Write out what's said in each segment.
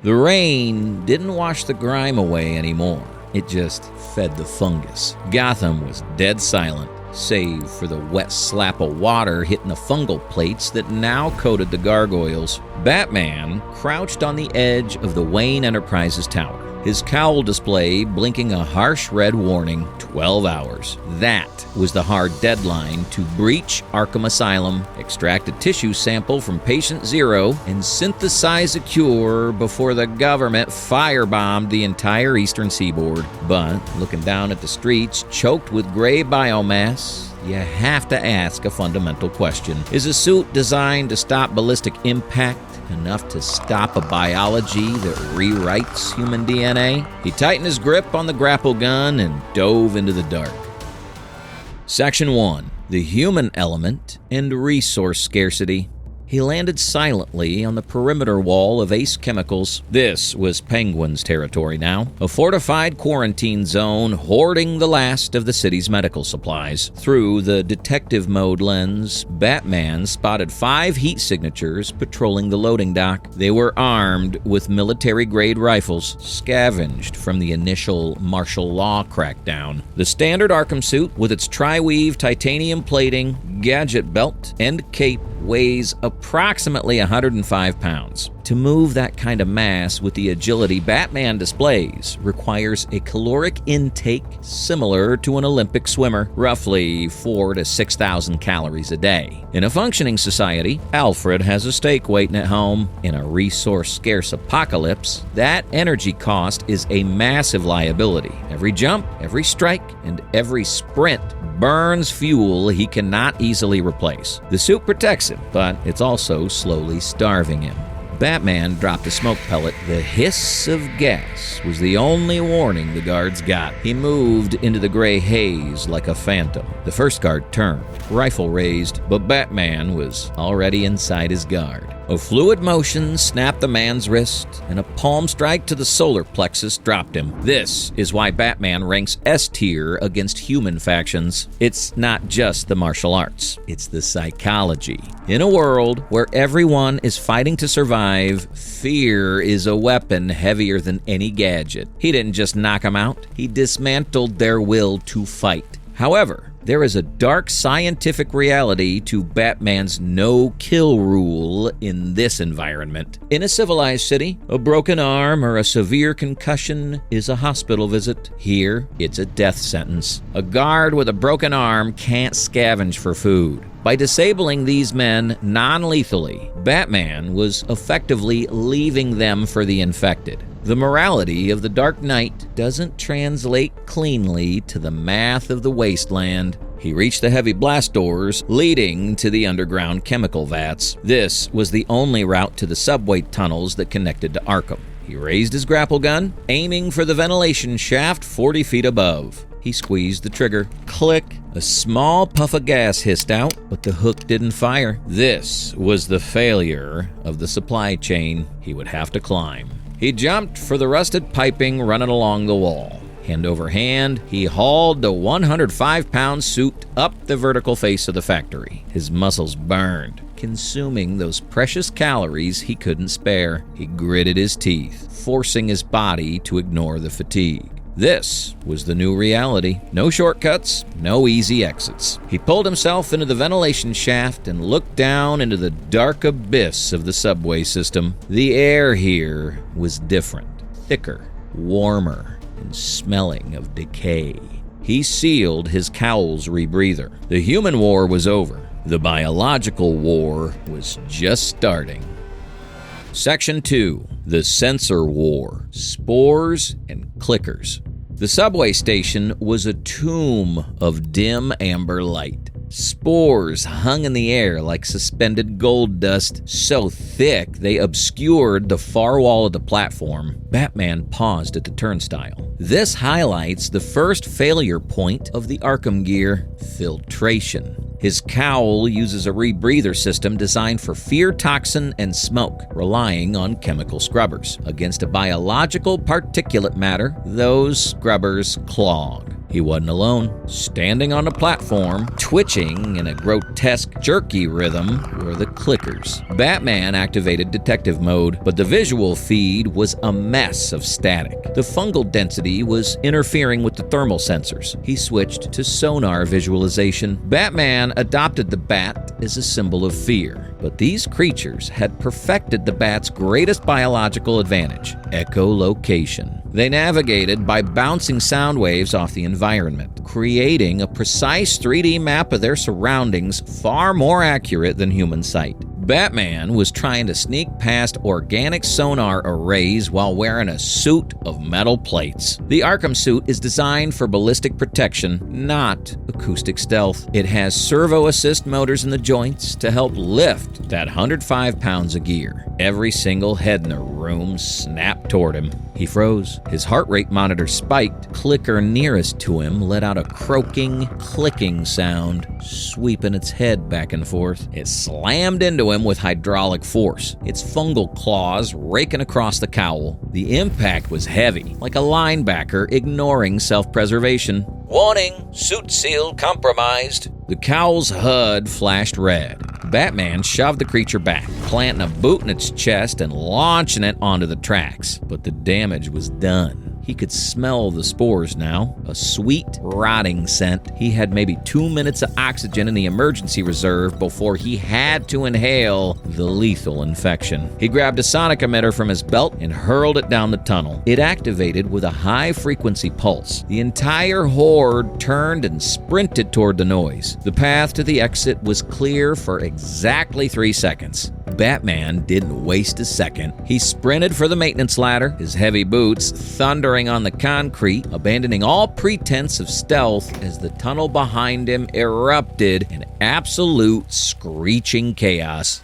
The rain didn't wash the grime away anymore. It just fed the fungus. Gotham was dead silent, save for the wet slap of water hitting the fungal plates that now coated the gargoyles. Batman crouched on the edge of the Wayne Enterprises tower, his cowl display blinking a harsh red warning, 12 hours. That was the hard deadline to breach Arkham Asylum, extract a tissue sample from patient zero, and synthesize a cure before the government firebombed the entire eastern seaboard. But looking down at the streets choked with gray biomass, you have to ask a fundamental question. Is a suit designed to stop ballistic impact enough to stop a biology that rewrites human DNA? He tightened his grip on the grapple gun and dove into the dark. Section 1. The human element and resource scarcity. He landed silently on the perimeter wall of Ace Chemicals. This was Penguin's territory now, a fortified quarantine zone hoarding the last of the city's medical supplies. Through the detective mode lens, Batman spotted 5 heat signatures patrolling the loading dock. They were armed with military-grade rifles, scavenged from the initial martial law crackdown. The standard Arkham suit, with its tri-weave titanium plating, gadget belt, and cape, weighs approximately 105 pounds. To move that kind of mass with the agility Batman displays requires a caloric intake similar to an Olympic swimmer, roughly 4,000 to 6,000 calories a day. In a functioning society, Alfred has a steak waiting at home. In a resource-scarce apocalypse, that energy cost is a massive liability. Every jump, every strike, and every sprint burns fuel he cannot easily replace. The suit protects him, but it's also slowly starving him. Batman dropped a smoke pellet. The hiss of gas was the only warning the guards got. He moved into the gray haze like a phantom. The first guard turned, rifle raised, but Batman was already inside his guard. A fluid motion snapped the man's wrist, and a palm strike to the solar plexus dropped him. This is why Batman ranks S tier against human factions. It's not just the martial arts, it's the psychology. In a world where everyone is fighting to survive, fear is a weapon heavier than any gadget. He didn't just knock them out, he dismantled their will to fight. However, there is a dark scientific reality to Batman's no-kill rule in this environment. In a civilized city, a broken arm or a severe concussion is a hospital visit. Here, it's a death sentence. A guard with a broken arm can't scavenge for food. By disabling these men non-lethally, Batman was effectively leaving them for the infected. The morality of the Dark Knight doesn't translate cleanly to the math of the wasteland. He reached the heavy blast doors leading to the underground chemical vats. This was the only route to the subway tunnels that connected to Arkham. He raised his grapple gun, aiming for the ventilation shaft 40 feet above. He squeezed the trigger. Click! A small puff of gas hissed out, but the hook didn't fire. This was the failure of the supply chain he would have to climb. He jumped for the rusted piping running along the wall. Hand over hand, he hauled the 105-pound suit up the vertical face of the factory. His muscles burned, consuming those precious calories he couldn't spare. He gritted his teeth, forcing his body to ignore the fatigue. This was the new reality. No shortcuts, no easy exits. He pulled himself into the ventilation shaft and looked down into the dark abyss of the subway system. The air here was different, thicker, warmer, and smelling of decay. He sealed his cowl's rebreather. The human war was over. The biological war was just starting. Section 2. The Sensor War. Spores and Clickers. The subway station was a tomb of dim amber light. Spores hung in the air like suspended gold dust, so thick they obscured the far wall of the platform. Batman paused at the turnstile. This highlights the first failure point of the Arkham gear: filtration. His cowl uses a rebreather system designed for fear toxin and smoke, relying on chemical scrubbers. Against a biological particulate matter, those scrubbers clog. He wasn't alone. Standing on the platform, twitching in a grotesque jerky rhythm, were the clickers. Batman activated detective mode, but the visual feed was a mess of static. The fungal density was interfering with the thermal sensors. He switched to sonar visualization. Batman adopted the bat as a symbol of fear, but these creatures had perfected the bat's greatest biological advantage: echolocation. They navigated by bouncing sound waves off the environment, creating a precise 3D map of their surroundings far more accurate than human sight. Batman was trying to sneak past organic sonar arrays while wearing a suit of metal plates. The Arkham suit is designed for ballistic protection, not acoustic stealth. It has servo assist motors in the joints to help lift that 105 pounds of gear. Every single head in the room snapped toward him. He froze. His heart rate monitor spiked. Clicker nearest to him let out a croaking, clicking sound, sweeping its head back and forth. It slammed into him with hydraulic force, its fungal claws raking across the cowl. The impact was heavy, like a linebacker ignoring self-preservation. "Warning, suit seal compromised." The cowl's HUD flashed red. Batman shoved the creature back, planting a boot in its chest and launching it onto the tracks. But the damage was done. He could smell the spores now, a sweet, rotting scent. He had maybe 2 minutes of oxygen in the emergency reserve before he had to inhale the lethal infection. He grabbed a sonic emitter from his belt and hurled it down the tunnel. It activated with a high-frequency pulse. The entire horde turned and sprinted toward the noise. The path to the exit was clear for exactly 3 seconds. Batman didn't waste a second. He sprinted for the maintenance ladder, his heavy boots thundering on the concrete, abandoning all pretense of stealth as the tunnel behind him erupted in absolute screeching chaos.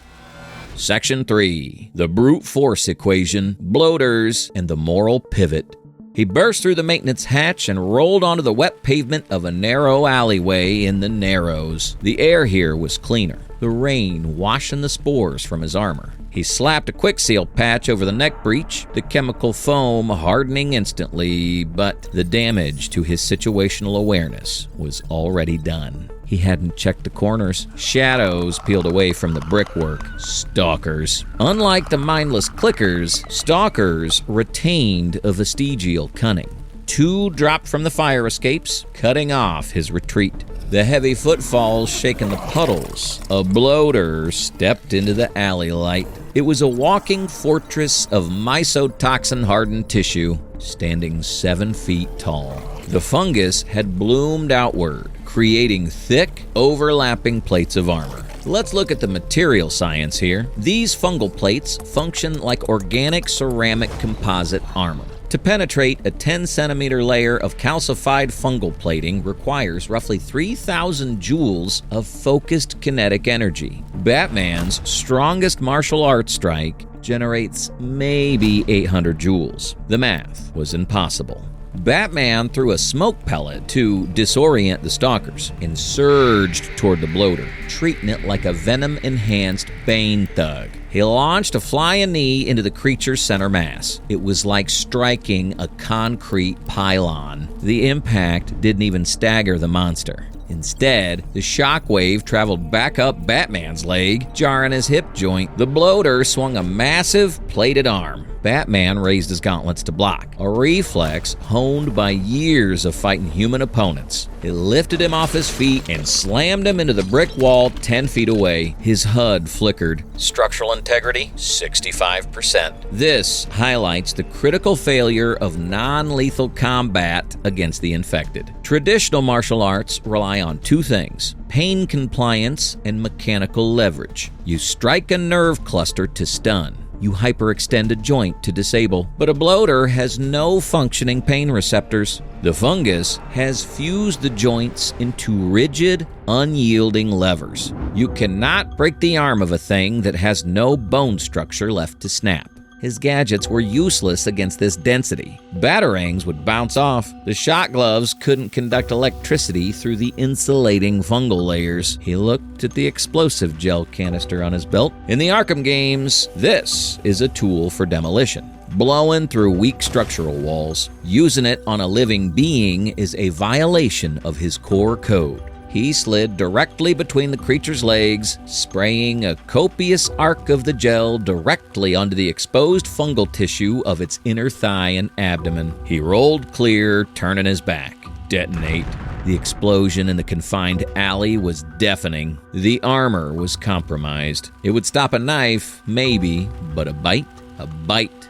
Section 3. The Brute Force Equation, Bloaters, and the Moral Pivot. He burst through the maintenance hatch and rolled onto the wet pavement of a narrow alleyway in the Narrows. The air here was cleaner, the rain washing the spores from his armor. He slapped a quick seal patch over the neck breech, the chemical foam hardening instantly, but the damage to his situational awareness was already done. He hadn't checked the corners. Shadows peeled away from the brickwork. Stalkers. Unlike the mindless clickers, stalkers retained a vestigial cunning. 2 dropped from the fire escapes, cutting off his retreat. The heavy footfalls shaking the puddles. A bloater stepped into the alley light. It was a walking fortress of mycotoxin-hardened tissue, standing 7 feet tall. The fungus had bloomed outward, creating thick, overlapping plates of armor. Let's look at the material science here. These fungal plates function like organic ceramic composite armor. To penetrate a 10-centimeter layer of calcified fungal plating requires roughly 3,000 joules of focused kinetic energy. Batman's strongest martial arts strike generates maybe 800 joules. The math was impossible. Batman threw a smoke pellet to disorient the stalkers and surged toward the bloater, treating it like a venom-enhanced Bane thug. He launched a flying knee into the creature's center mass. It was like striking a concrete pylon. The impact didn't even stagger the monster. Instead, the shockwave traveled back up Batman's leg, jarring his hip joint. The bloater swung a massive plated arm. Batman raised his gauntlets to block, a reflex honed by years of fighting human opponents. It lifted him off his feet and slammed him into the brick wall 10 feet away. His HUD flickered. Structural integrity, 65%. This highlights the critical failure of non-lethal combat against the infected. Traditional martial arts rely on 2 things: pain compliance and mechanical leverage. You strike a nerve cluster to stun. You hyperextend a joint to disable. But a bloater has no functioning pain receptors. The fungus has fused the joints into rigid, unyielding levers. You cannot break the arm of a thing that has no bone structure left to snap. His gadgets were useless against this density. Batarangs would bounce off. The shot gloves couldn't conduct electricity through the insulating fungal layers. He looked at the explosive gel canister on his belt. In the Arkham games, this is a tool for demolition. blowing through weak structural walls. Using it on a living being is a violation of his core code. He slid directly between the creature's legs, spraying a copious arc of the gel directly onto the exposed fungal tissue of its inner thigh and abdomen. He rolled clear, turning his back. Detonate. The explosion in the confined alley was deafening. The armor was compromised. It would stop a knife, maybe, but a bite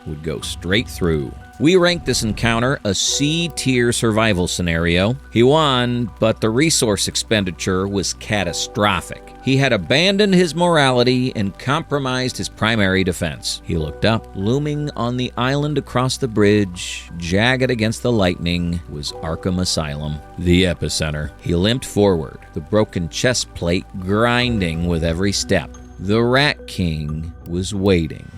would go straight through. We ranked this encounter a C-tier survival scenario. He won, but the resource expenditure was catastrophic. He had abandoned his morality and compromised his primary defense. He looked up. Looming on the island across the bridge, jagged against the lightning, was Arkham Asylum, the epicenter. He limped forward, the broken chest plate grinding with every step. The Rat King was waiting.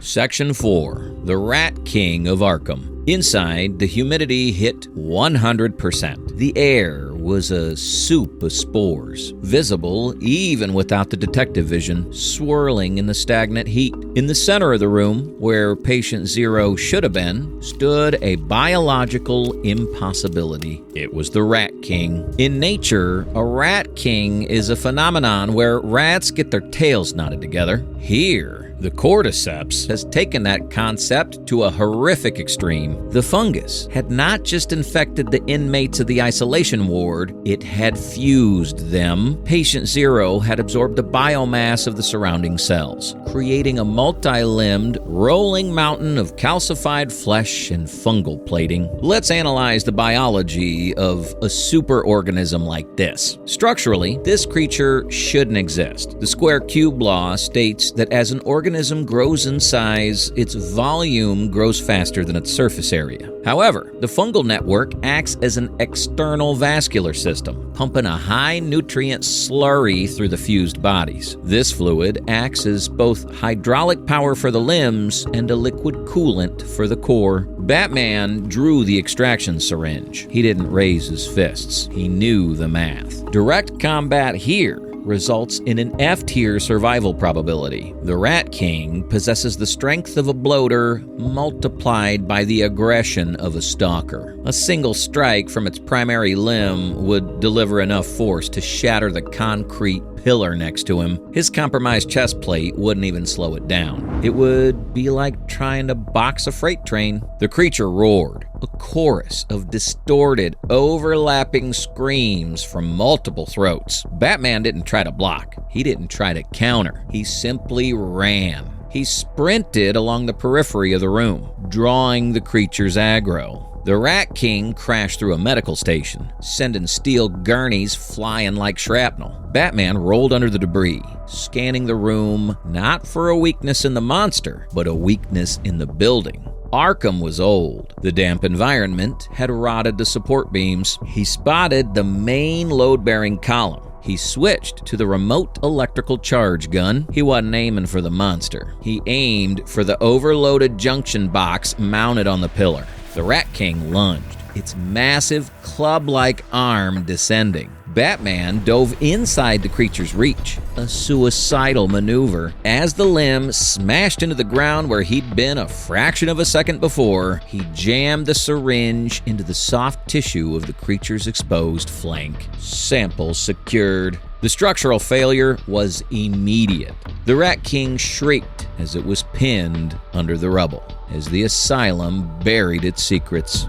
Section 4. The Rat King of Arkham. Inside, the humidity hit 100%. The air was a soup of spores, visible even without the detective vision, swirling in the stagnant heat. In the center of the room, where patient 0 should have been, stood a biological impossibility. It was the Rat King. In nature, a Rat King is a phenomenon where rats get their tails knotted together. Here, the Cordyceps has taken that concept to a horrific extreme. The fungus had not just infected the inmates of the isolation ward, it had fused them. Patient 0 had absorbed the biomass of the surrounding cells, creating a multi-limbed, rolling mountain of calcified flesh and fungal plating. Let's analyze the biology of a super-organism like this. Structurally, this creature shouldn't exist. The square cube law states that as an organism grows in size, its volume grows faster than its surface area. However, the fungal network acts as an external vascular system, pumping a high-nutrient slurry through the fused bodies. This fluid acts as both hydraulic power for the limbs and a liquid coolant for the core. Batman drew the extraction syringe. He didn't raise his fists. He knew the math. Direct combat here results in an F-tier survival probability. The Rat King possesses the strength of a bloater multiplied by the aggression of a stalker. A single strike from its primary limb would deliver enough force to shatter the concrete pillar next to him. His compromised chest plate wouldn't even slow it down. It would be like trying to box a freight train. The creature roared, a chorus of distorted, overlapping screams from multiple throats. Batman didn't try to block. He didn't try to counter. He simply ran. He sprinted along the periphery of the room, drawing the creature's aggro. The Rat King crashed through a medical station, sending steel gurneys flying like shrapnel. Batman rolled under the debris, scanning the room not for a weakness in the monster, but a weakness in the building. Arkham was old. The damp environment had rotted the support beams. He spotted the main load-bearing column. He switched to the remote electrical charge gun. He wasn't aiming for the monster. He aimed for the overloaded junction box mounted on the pillar. The Rat King lunged, its massive club-like arm descending. Batman dove inside the creature's reach, a suicidal maneuver. As the limb smashed into the ground where he'd been a fraction of a second before, he jammed the syringe into the soft tissue of the creature's exposed flank. Sample secured. The structural failure was immediate. The Rat King shrieked as it was pinned under the rubble, as the asylum buried its secrets.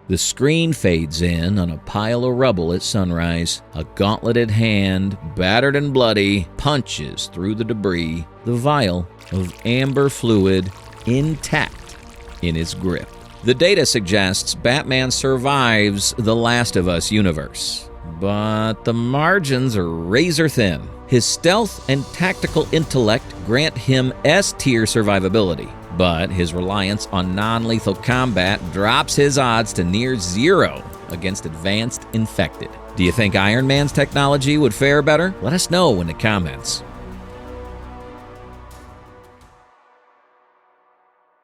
The screen fades in on a pile of rubble at sunrise. A gauntleted hand, battered and bloody, punches through the debris, the vial of amber fluid intact in his grip. The data suggests Batman survives the Last of Us universe, but the margins are razor thin. His stealth and tactical intellect grant him S-tier survivability, but his reliance on non-lethal combat drops his odds to near zero against advanced infected. Do you think Iron Man's technology would fare better? Let us know in the comments.